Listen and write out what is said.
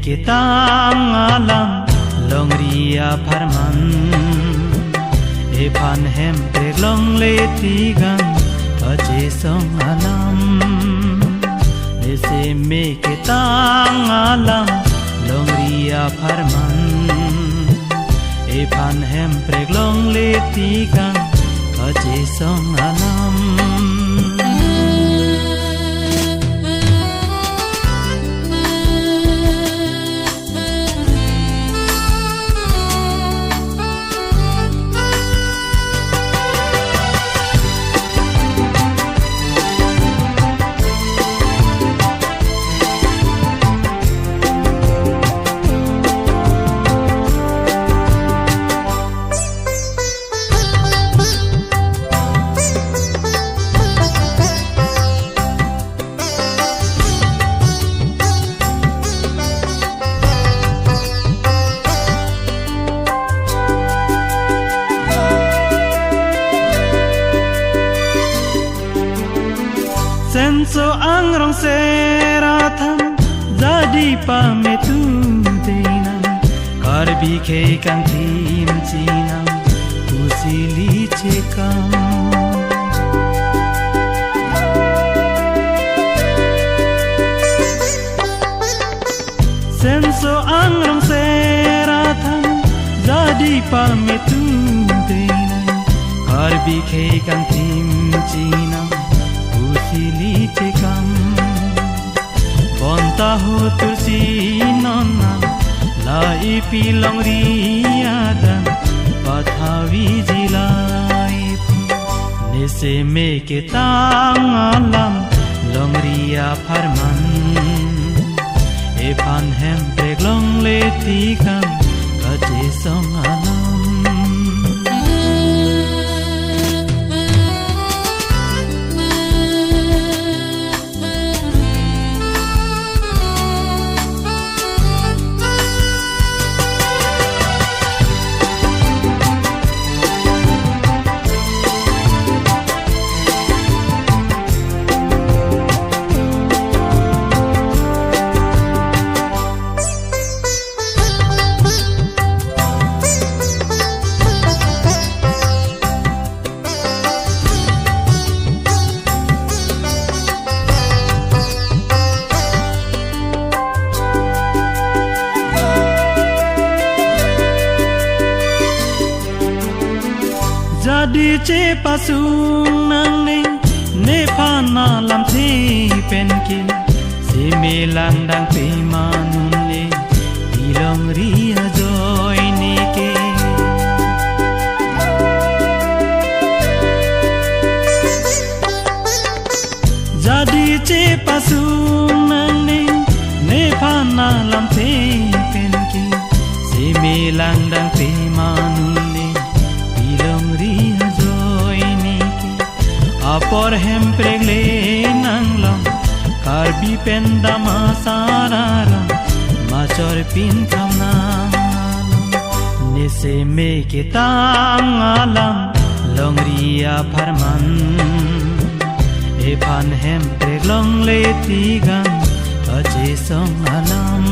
kitang alam long ria parman epan hem long le tigang aje song alam ese me kitang alam long ria parman epan hem long le tigang aje song alam senso angrong seratan jadi pametu dinam karbi ke kan tim cinam usili cekam senso angrong seratan jadi pametu dinam karbi ke kan tim cinam usili cekam bontahu tursi nonna lai pilong riadan pathavi jilai nese me ketang alam long ria farman epan hem preglong le tikam aje song alam jadi cepasung nang ne pana lam thi penkin si melang dang pe manun ne ilong ria joy ne ke jadi cepasung nang ne pana lam thi penkin si melang dang pe manun apor hem pregle nanglam karbi pendama sararam machor pin kamna nese me ketang alam long ria farman epan hem preglong le tigang aje song alam